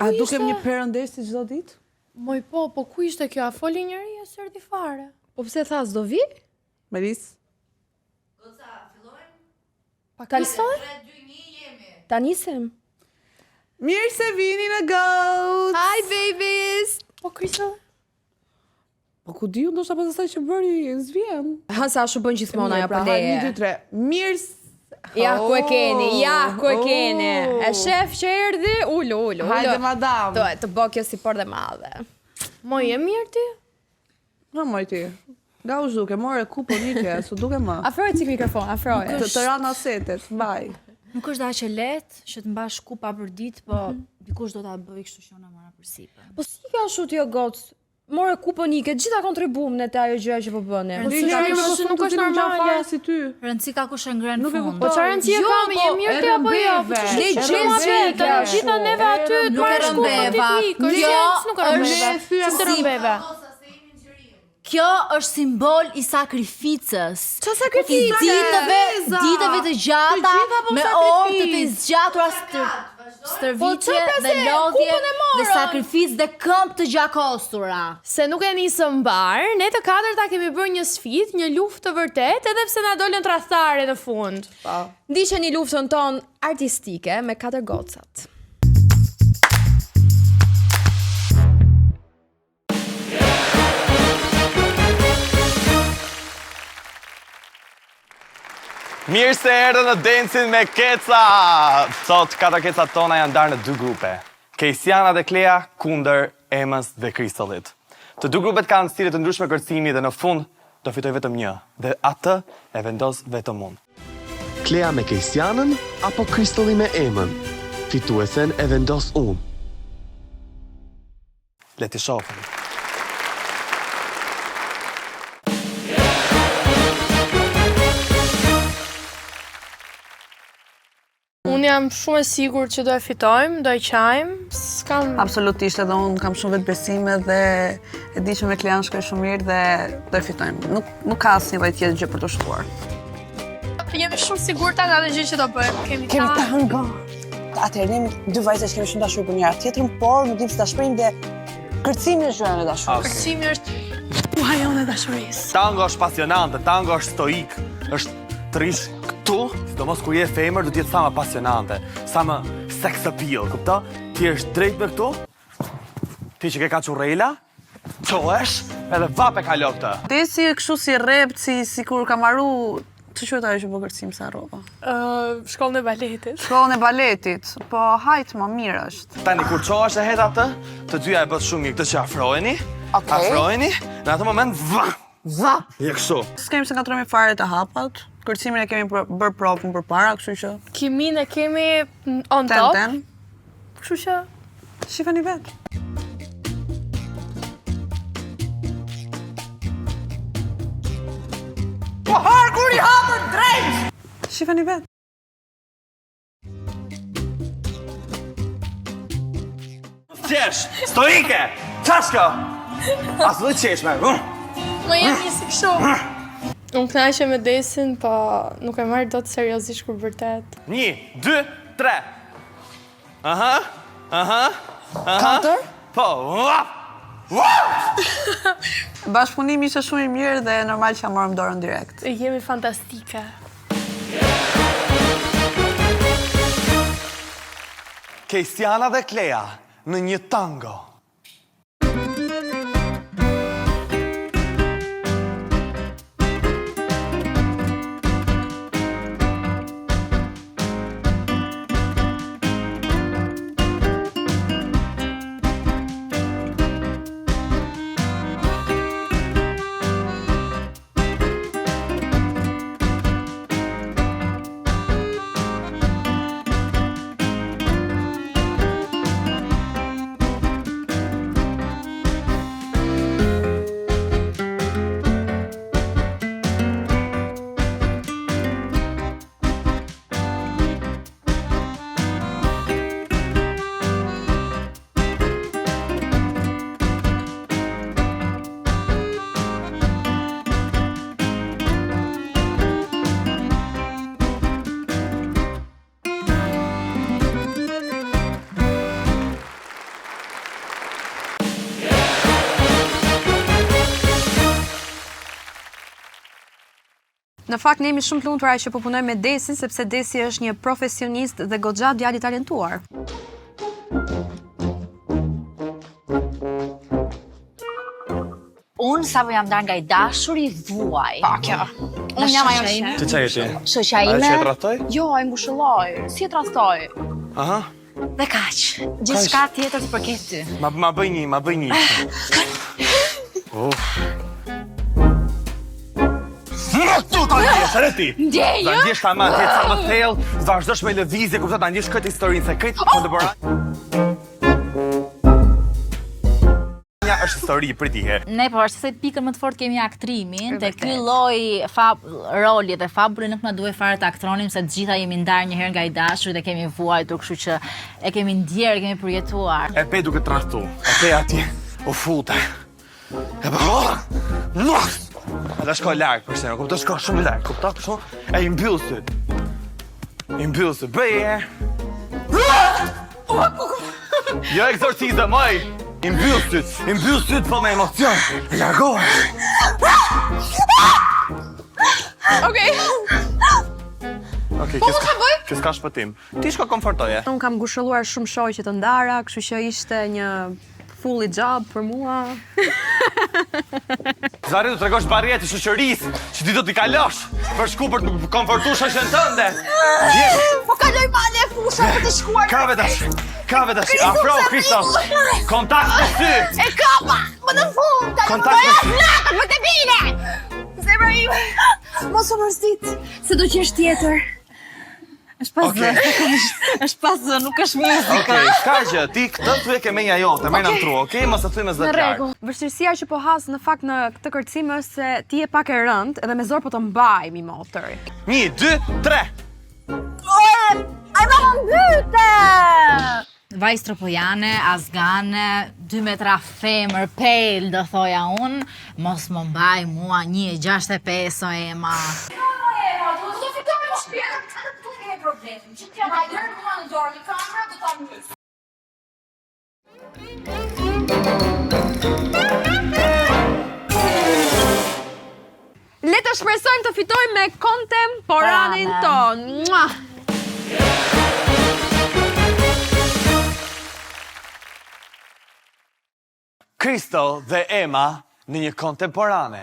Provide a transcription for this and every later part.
A dukem një perëndesi çdo ditë? Moj po ku ishte kjo? A foli njëri e sërdi fare? Po pse tha s'do vi? Melis? Ta nisoj? Ta nisem. Mirë se vini në Goat! Hi babies! Po Krisel? Po ku diu ndoshta pas asaj që bëri zvien. Ha sa shu bën gjithmonë ajo për leje. 1, 2, 3. Mirë. Ja ku e keni, ja ku e keni. E shef që erdhi, ulu. Hajde madam. Të bë kjo si por dhe madhe. Moj e mirë ti? Ha moj ti. Nga u zhuke, more kuponike, su duke më. Afroje cik mikrofon, afroje. Të rana setet, mbaj. Nuk është aq e lehtë që të mbash kupa për ditë, po dikush do ta bëj kështu që ona mora për sipër. Po si ka shut jo gocë? More kuponike, gjitha kontribumnet e ajo gjëja që po bëni. Nuk është normale si ty. Rëndësi ka kush e ngren fund. Po çfarë rëndësie ka je mirë ti apo jo? Të gjitha neve aty të marrësh kupën ti. Kjo Kjo është simbol i sakrificës. Çfarë sakrificë? I ditëve të gjata me orë të zgjatura stërvitje dhe lodhje dhe sakrificë dhe këmbë të gjakosura. Se nuk e nisëm mbar, ne të katërta kemi bërë një sfidë, një luftë të vërtet, edhe pse na dolën tradhtare në fund. Ndiqeni luftën ton artistike me 4 gocat. Mirë se erdhën në Dancing me Keca! Sot, 4 kecat tona janë darë në 2 grupe. Kejsiana dhe Klea kundër Emës dhe Kristallit. Të 2 grupet kanë stile të ndryshme kërcimi dhe në fund do fitoj vetëm një. Dhe atë e vendos vetëm unë. Klea me Kejsianën apo Kristalli me Emën? Fituesen e vendos unë. Le t'i shohim. Unë jam shumë e sigurt që do e fitojmë, do e qajmë. S'kam Absolutisht, edhe unë kam shumë vetë besime dhe e di që me Klean shkoj shumë mirë dhe do e fitojmë. Nuk ka asnjë lloj tjetër gjë për të shkuar. jemi shumë sigurta nga ato gjë që do bëjmë. Kemi tango. Atëherë ne 2 vajza që kemi shumë dashuri për njëra tjetrën, por nuk dim si ta shprehim dhe kërcimi është gjëra e dashurisë. Kërcimi është tuaj jonë e dashurisë. Tango është pasionante, tango është stoik, është të rish këtu, sidomos kur je femër, do t'jetë sa më pasionante, sa më sex appeal, kupto? Ti është drejt me këtu, ti që ke ka qurrela, qohesh, edhe vape ka lokë. Ti si e kështu si rrept, si kur ka marru, që qëtë ajo që bë kërcim sa rrova? Shkollën e baletit. Shkollën e baletit, po hajt më mirë është. Tani kur qohesh e het atë, të dyja e bët shumë mirë këtë që afroheni, afroheni, në atë moment, vap, je kështu. S'kemi se ngatrojmë fare të hapat, kërcimin e kemi bërë provën për para, kështu që... Kimin e kemi on top. Kështu që... Shifani vetë. Po har kur i hapër drejt! Shifani vetë. Qesh, stoike, qashko, asë dhe qesh me, Më jem një si kështu. Unë knaqe me Desin, po nuk e marrë do të seriozisht kur vërtet. 1, 2, 3. Aha. 4? Po, Bashkëpunimi ishte shumë i mirë dhe normal që ja morëm dorën direkt. Jemi fantastike. Kejsiana dhe Klea në një tango. Në fakt ne jemi shumë të lumtura që po punojmë me Desin sepse Desi është një profesionist dhe goxha djalë i talentuar. Unë sa po jam ndarë nga i dashuri vuaj. Pa, kjo. Unë jam ajo që. Ti çaj ti? Shoqja A ime. që e tradhtoj? Jo, e mbushëlloj. Si e tradhtoj? Aha. Dhe kaq. Gjithçka tjetër të përket ty. Ma bëj një. Tu ta ndjesh, edhe ti. Ndjejo? Ta ndjesh tamam, ti sa më thellë, vazhdosh me lëvizje, kupton, ta ndjesh këtë historinë se këtë është histori për ti herë. Ne pavarësisht se pikën më të fortë kemi aktrimin, te ky lloj roli dhe fabuli nuk na duhet fare të aktronim se të gjitha jemi ndarë një herë nga i dashuri dhe kemi vuajtur, kështu që e kemi ndjerë, kemi përjetuar. E pe duke tradhtu. E pe atje u fute. E pa. Ata shko larg për shembull, kupton, shko shumë larg, kupton, kështu? E i mbyll syt. Bëje. Jo eksorcizëm, moj. I mbyll syt po me emocion. E largohet. Okej, kjo s'ka shpëtim. Ti shko komfortoje. Unë kam ngushëlluar shumë shoqe të ndara, kështu që ishte një fully job për mua. Zari, du tregosh barriet të shoqërisë, që ti do t'i kalosh për shku për të komfortu shoqen tënde. Po kaloj male fusha për të shkuar. Kave tash, afro, Kristof. Kontakt me sy. E kapa, më në fund, Kontakt me sy. më të bine. Zemra ime. Mos u mërzit, se do qesh tjetër. Është pas Okej. është pas nuk është muzikë. Okej, s'ka gjë, ti këtë ty e ke menja jote, merr në tru, okej? Mos e thuj me zë të larg. Vështirësia që po has në fakt në këtë kërcim është se ti je pak e rëndë edhe me zor po të mbaj mi motor. 1, 2, 3. Ai ma mbyte! Vajzë tropojane, azgane, 2 metra femër, pel, do thoja unë, mos më mbaj mua 1,65 o Ema. Le të shpresojmë të fitojmë me kontemporanin ton. Mua! Crystal dhe Emma në një kontemporane.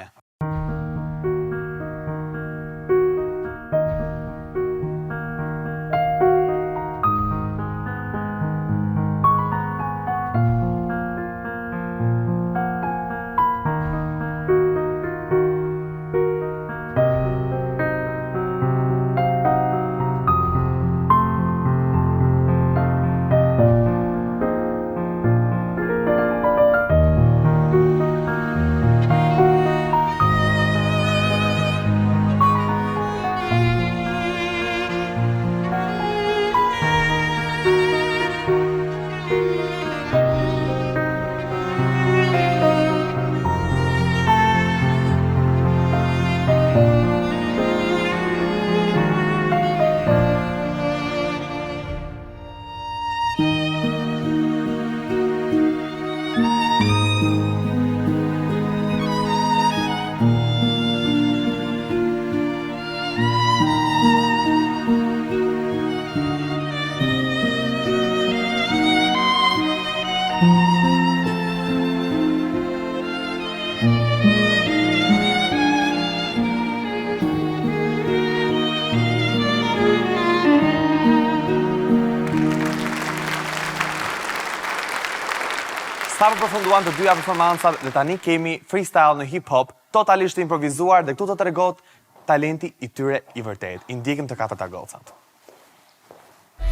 Sa përfunduan të dyja performancat dhe tani kemi freestyle në hip-hop, totalisht improvizuar dhe këtu të tregot talenti i tyre i vërtet. I ndjekim të katërta gocat.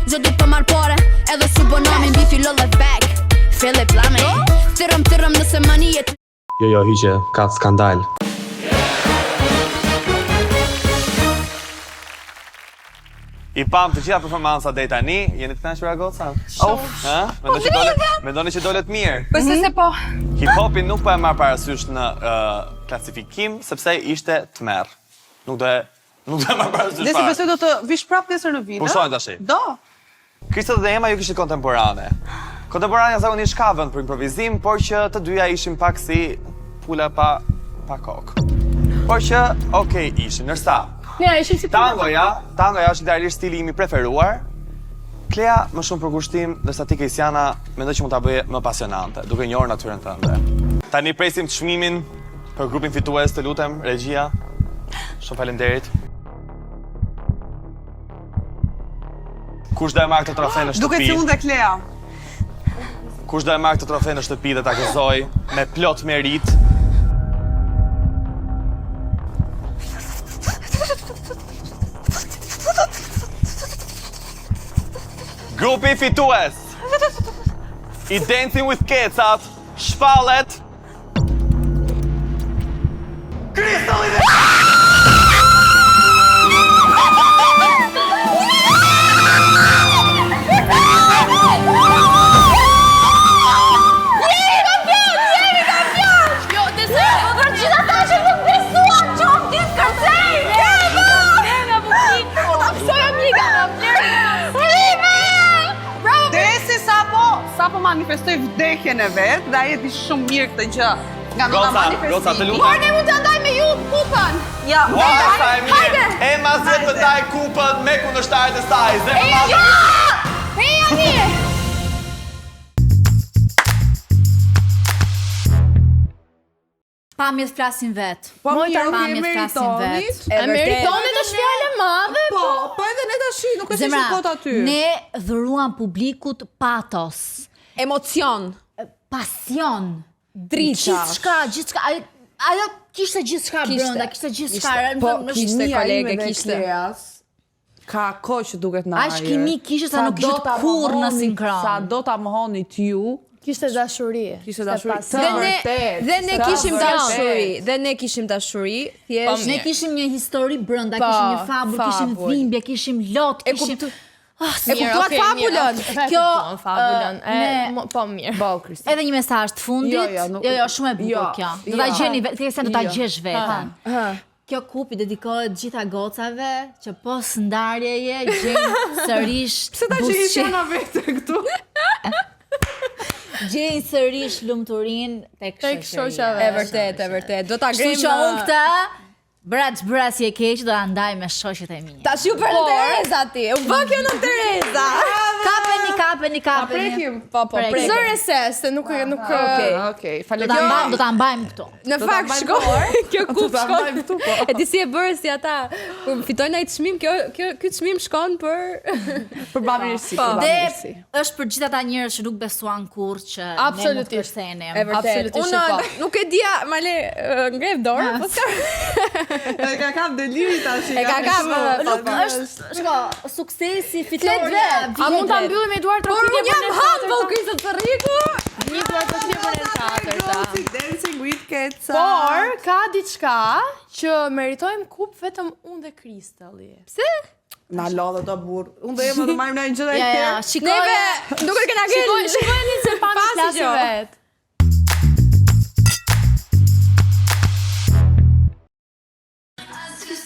Gjë du për marrë pare, edhe si bonomin bi fillo dhe back. Philip Lame, tërëm nëse mani jetë. Jo, hiqe, ka skandal. I pam të gjitha performancat deri tani, jeni të kënaqura goca? Ha? Mendoni që dolet mirë. Po se po. Hip-hopi nuk po e marr parasysh në klasifikim sepse ishte tmerr. Nuk do e marr parasysh. Desi besoj do të vish prapë nesër në vit. Pushojnë tash. Do. Crystal dhe Emma ju kishit kontemporane. Kontemporania zakonisht ka vend për improvizim, por që të dyja ishin pak si pula pa kokë. Por që, okej, ishin, nërsa Ne, ishim si Tangoja është idealisht stili im i preferuar. Klea më shumë për kushtim, ndërsa ti Kesiana mendoj që mund ta bëje më pasionante, duke njohur natyrën tënde. Tani presim çmimin për grupin fitues, të lutem, regjia. Shumë faleminderit. Kush do e marrë këtë trofe në shtëpi? Duket se unë dhe Klea. Kush do e marrë këtë trofe në shtëpi dhe ta gëzoj me plot merit? Grupi fitues i Dancing with Kecat shpallet Kristallin e... Sapo manifestoj vdekjen e vet, dhe ai e di shumë mirë këtë gjë. Nga nota manifestimi. Goca, të lutem. Por ne mund të ndaj me ju kupën. Ja, hajde! Ema zë të ndaj kupën me kundërshtarët e saj. Pamjet flasin vet. Pamjet flasin vet. E meritonit është fjallë e madhe, po edhe ne tash nuk e si kot aty. Ne dhuruam publikut patos, Emocion. pasion, Drita. gjithçka. Ajo kishte gjithçka brenda, kishte gjithçka. Po, kishte kolege, kishte. Ka kohë që duket në Aq kimi kishte sa nuk kishte kurrë në sinkron. Sa do ta mohonit ju. Kishte dashuri. Kishte dashuri. Dhe ne kishim dashuri. Dhe ne kishim dashuri. Thjesht Ne kishim një histori brenda, kishim një fabull, kishim dhimbje, kishim lot, kishim... E kuptuat fabulën? Kjo fabulën. Po mirë. Edhe një mesazh të fundit. Jo, shumë e bukur kjo. Do ta gjeni vetë, Kresja do ta gjesh veten. Kjo kupi dedikohet gjitha gocave që pos ndarjeje gjejnë sërish Pse ta gjeni gjona vete këtu? Gjejnë sërish lumturinë tek shoqëria. E vërtet. Do ta Kështu grejmë. që unë këta Bra si e keq do ta ndaj me shoqet e mi. Tash ju për Tereza ti. U bë kjo në Tereza. Kapeni. Po, Prekim. zëre se nuk Okej, Do ta mbajmë këtu. Në fakt shkoj. Kjo kup shkon këtu po. E di si e bërë si ata. Kur fitojnë ai çmim, ky çmim shkon për bamirësi. Dhe është për gjithë ata njerëz që nuk besuan kurrë që ne mund të kthenem. E vërtet. Unë nuk e dija, Male, ngrev dorë, po s'ka. E ka kap deliri tash. E ka kap. Nuk është, shko, suksesi fitore. A mund ta mbyllim me Eduard Por Trokitje unë jam humble Krista Cerriku. Një Eduard Trokitje për në teatr. Dancing with Keca. Por ka diçka që meritojmë kup vetëm unë dhe Kristalli. Pse? Na lodhë të burr. Unë dhe jemi të marrim në një gjë e Ja, shikoj. Nuk e kena gjetur. Shikojeni se pani klasi vet.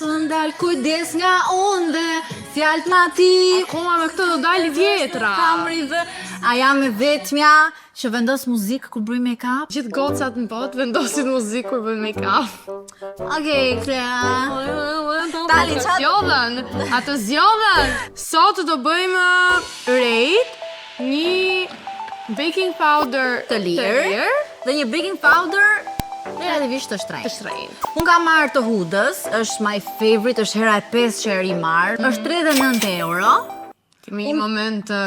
Ndal kujdes nga unë dhe fjalt ma ti. Akoma me këtë do dalë vjetra. Kamri dhe a jam e vetmja që vendos muzikë kur bëj make-up. Gjithë gocat në botë vendosin muzikë kur bëjnë make-up. Okej, Klea. Tali, qatë? Atë zjodhen. Sot do bëjmë rejt, një baking powder Të lirë dhe një baking powder relativisht të shtrenjtë. Unë kam marrë të Hudës, është my favorite, është hera e 5 që e ri marrë, është 39 euro. Kemi një moment të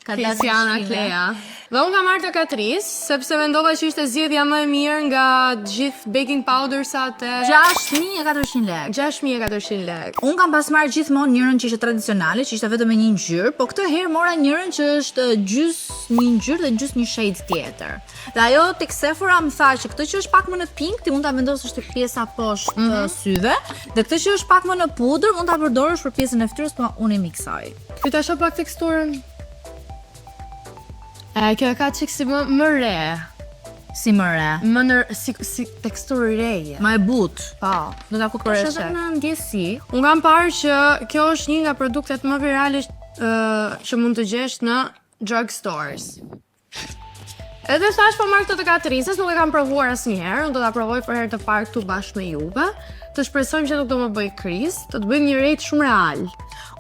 Kesiana Klea. Dhe unë kam marrë të Katris, sepse mendova që ishte zgjedhja më e mirë nga gjithë baking powdersat e 6.400 lekë. 6.400 lekë. Unë kam pas marrë gjithmonë njërën që ishte tradicionale, që ishte vetëm me një ngjyrë, po këtë herë mora njërën që është gjys një ngjyrë dhe gjys një shade tjetër. Dhe ajo tek Sephora më tha që këtë që është pak më në pink, ti mund ta vendosësh tek pjesa poshtë të syve, dhe këtë që është pak më në pudër mund ta përdorësh për pjesën e fytyrës, po unë i miksoj. Ty ta shoh pak teksturën. Kjo e ka qik si më re. Si më re. Më në si teksturë reje. Më e butë. Po. Do ta kuptosh edhe në ndjesi. Unë kam parë që kjo është një nga produktet më virale që mund të gjesh në drugstores. Edhe thash po marr këtë të Katrisës, nuk e kam provuar asnjëherë, unë do ta provoj për herë të parë këtu bashkë me juve. të shpresojmë që nuk do më bëj krizë, të bëjmë një rate shumë real.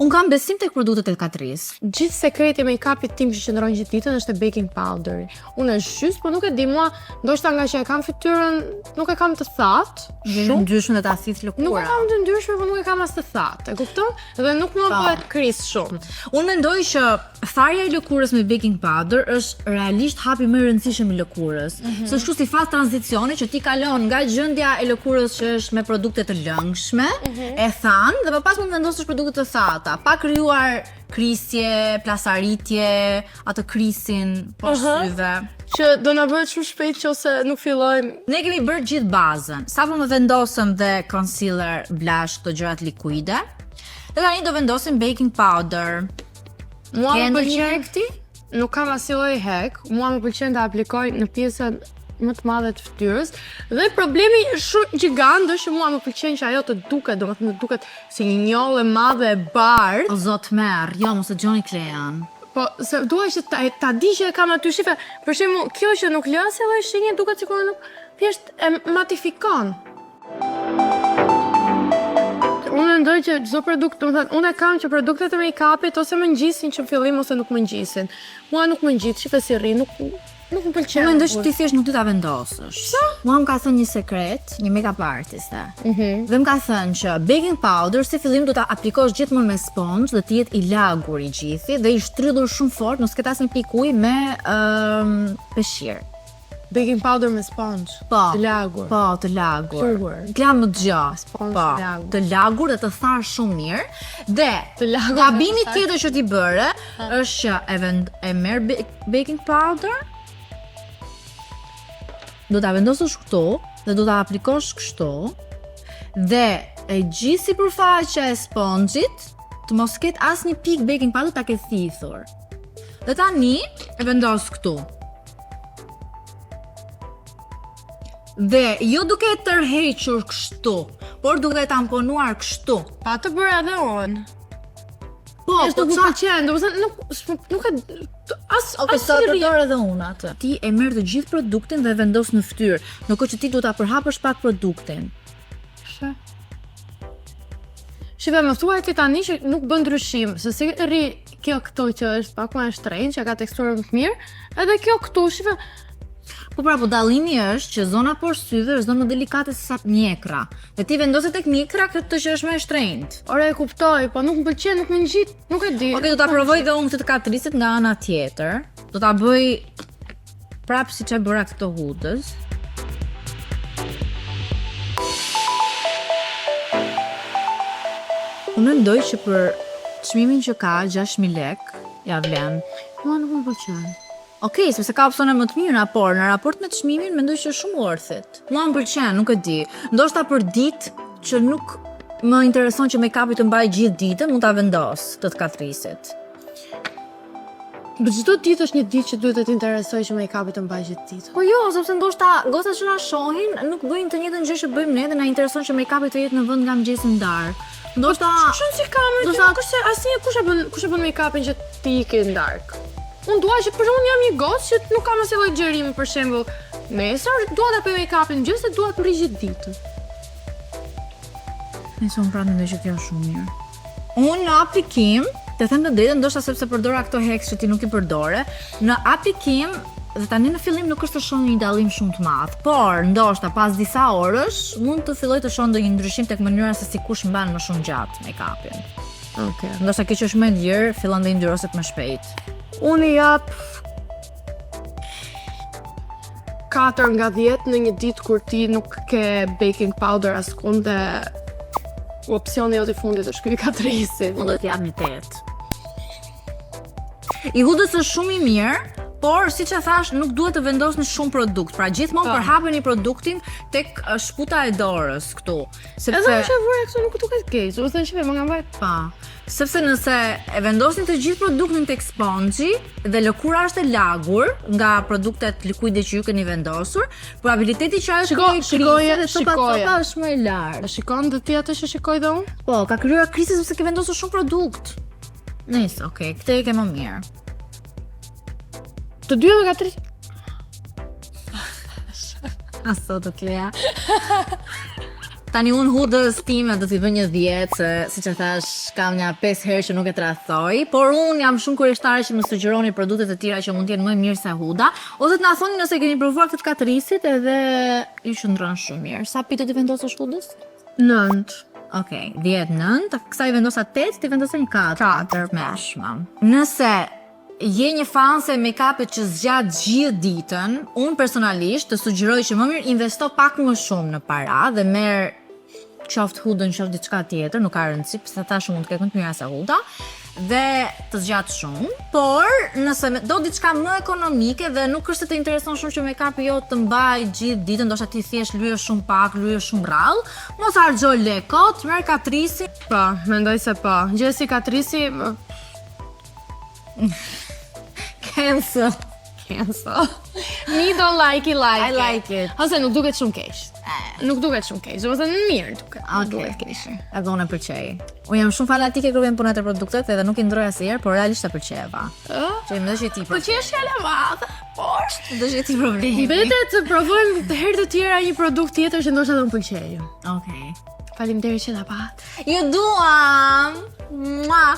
Unë kam besim tek produktet e Katris. Gjithë sekreti make-upit tim që qëndron gjithë ditën është e baking powderi. Unë është gjysë, po nuk e di mua, ndoshta nga që e kam fytyrën, nuk e kam të thatë. Shumë ndryshme dhe ta thith lëkura. Nuk e kam të ndryshme, po nuk e kam as të thatë, e kupton? Dhe nuk më bëhet krizë shumë. Unë mendoj që tharja e lëkurës me baking powder është realisht hapi më i rëndësishëm i lëkurës. Se është kështu si fazë tranzicioni që ti kalon nga gjendja e lëkurës që është me produkte të lëngshme, e thanë, dhe më pas mund vendosësh produkte të thata, pa krijuar krisje, plasaritje, atë krisin poshtë syve. Që do na bëhet shumë shpejt nëse nuk fillojmë. Ne kemi bërë gjithë bazën. Sapo më vendosëm dhe concealer, blush, këto gjërat likuide. Dhe tani do vendosim baking powder. Mua më Ndonjë pëlqen këti? Nuk kam asnjë lloj hek. Mua më pëlqen ta aplikoj në pjesën më të madhe të fytyrës. Dhe problemi shumë gjigant është që mua më pëlqen që ajo të duket, domethënë të duket si një njollë e madhe e bardhë. O zot merr, jo mos e gjoni Klean. Po, se dua që ta di që e kam aty shife. Për shembull, kjo që nuk lë asnjë lloj shenje duket sikur nuk thjesht e matifikon. Unë mendoj që çdo produkt, domethënë, unë e kam që produktet e make-upit ose më ngjisin që në fillim ose nuk më ngjisin. Mua nuk më ngjit, shife si rri, nuk më pëlqen. Unë mendoj që ti thjesht nuk do ta vendosësh. Mua më ka thënë një sekret, një make-up artiste. Dhe më ka thënë që baking powder si fillim do ta aplikosh gjithmonë me sponge dhe të jetë i lagur i gjithi dhe i shtrydhur shumë fort, mos ketë asnjë pikë ujë me peshqir. Baking powder me sponge. Po, të lagur. Po, të lagur. Sugar. Glam më gjatë. Sponge Po, të lagur. të lagur dhe të tharë shumë mirë. Dhe Të lagur gabimi dhe të tjetër që ti bëre është që e merr baking powder, do ta vendosësh këtu dhe do ta aplikosh kështu dhe e gjithë sipërfaqja e sponxhit të mos ketë asnjë pikë baking powder ta ketë thithur. Dhe tani e vendos këtu. Dhe jo duke e tërhequr kështu, por duke e tamponuar kështu. Pa të bërë edhe unë. Po, Është nuk më pëlqen, domethënë nuk e Oke, sa të dorë edhe unë atë. Ti e merr të gjithë produktin dhe e vendos në fytyrë, ndërkohë që ti duhet ta përhapësh pak produktin. Shive, më thuaj ti tani që nuk bën ndryshim, se si rri kjo këtu që është pak më e shtrenjtë, që ka teksturën më të mirë, edhe kjo këtu, shive. Po pra, po dallimi është që zona poshtë syve është zonë më delikate se sa mjekra. Dhe ti vendoset tek mjekra këtë që është më e shtrenjtë. Ore, e kuptoj, po nuk më pëlqen, nuk më ngjit, nuk e di. Okej, do ta provoj dhe unë këtë të Katrisit nga ana tjetër. Do ta bëj prapë siç e bëra këto hudës. Unë mendoj që për çmimin që ka 6.000 lek, ja vlen. Mua nuk më pëlqen. Okej, sepse ka opsione më të mira, por në raport me çmimin mendoj që është shumë worth it. Mua më pëlqen, nuk e di. Ndoshta për ditë që nuk më intereson që make-upi të mbaj gjithë ditën, mund ta vendos të Katrisit. Për çdo ditë është një ditë që duhet të të interesojë që make-upi të mbajë gjithë ditën. Po jo, sepse ndoshta gocat që na shohin nuk bëjnë të njëjtën gjë që bëjmë ne dhe na intereson që make-upi të jetë në vend nga mëngjesi ndar. Ndoshta Shumë si kamerë, ndoshta kush e bën make-upin që ti ikë në darkë? Unë dua që për shembull jam një gocë që nuk kam asnjë lloj gjerimi, për shembull, nesër dua ta bëj make-upin mëngjes, dua të rri gjithë ditën. Nëse unë pra mendoj që kjo është shumë mirë. Unë në aplikim, të them të drejtën, ndoshta sepse përdora këto heks që ti nuk i përdore, në aplikim dhe tani në fillim nuk është të shoh një dallim shumë të madh, por ndoshta pas disa orësh mund të filloj të shoh ndonjë ndryshim tek mënyra se si kush mban më shumë gjatë make-upin. Okej. Ndoshta kjo që është më e lirë fillon të ndyroset më shpejt. Unë i jap 4 nga 10 në një ditë kur ti nuk ke baking powder askund dhe opsioni jot i fundit është ky i Katrisit. Unë do t'jap një 8. I hudës është shumë i mirë, por siç e thash, nuk duhet të vendosni shumë produkt. Pra gjithmonë përhapeni produktin tek shputa e dorës këtu, sepse Edhe është e vura këtu nuk duket keq. Do të thënë shpejt më nga mbajt. pa. Sepse nëse e vendosni të gjithë produktin tek sponxhi dhe lëkura është e lagur nga produktet likuide që ju keni vendosur, probabiliteti që ajo Shikoje është më e lartë. E shikon dhe ti atë që shikoj dhe unë? Po, ka krijuar krizë sepse ke vendosur shumë produkt. Nice, okay, këtë e ke më mirë. Të dy me Katris. Aso të Klea. Tani unë hudës time do t'i vë një 10, se siç e thash, kam një 5 herë që nuk e tradhtoj, por unë jam shumë kurioztare që më sugjeroni produkte të tjera që mund të jenë më mirë se huda, ose të na thoni nëse keni provuar këtë katrisit edhe ju qëndron shumë mirë. Sa pite ti vendosësh hudës? 9. Okej, 10, 9, kësaj vendosa 8, ti vendosën 4 meshma. Nëse je një fan se make-upit që zgjat gjithë ditën, unë personalisht të sugjeroj që më mirë investo pak më shumë në para dhe merr qoftë hudën, qoftë diçka tjetër, nuk ka rëndësi, pse tash mund të ketë më të mira se huda dhe të zgjat shumë, por nëse do diçka më ekonomike dhe nuk është se të intereson shumë që make-upi jo të mbaj gjithë ditën, ndoshta ti thjesht lyhesh shumë pak, lyhesh shumë rrallë, mos harxho lekët, merr katrisi. Po, mendoj se po. Gjesi katrisi, Cancel. me don't like it, like I like it. Ose nuk duket shumë keq. Nuk duket shumë keq, do të thënë mirë duket. Nuk duket keq. Edhe unë e përqej. Unë jam shumë fanatike kur vjen puna te produktet edhe nuk i ndroj asnjëherë, por realisht e përqeva. Që më dëshë ti. Po që është fjala e madhe, por Dëshë ti problemi. mbetet të provojmë të herë të tjera një produkt tjetër që ndoshta do të më pëlqejë. Okej. Faleminderit që na pat. Ju duam. Mua.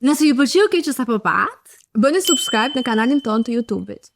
Nëse ju pëlqeu Keqës apo Pat, bëni subscribe në kanalin ton të YouTube-it.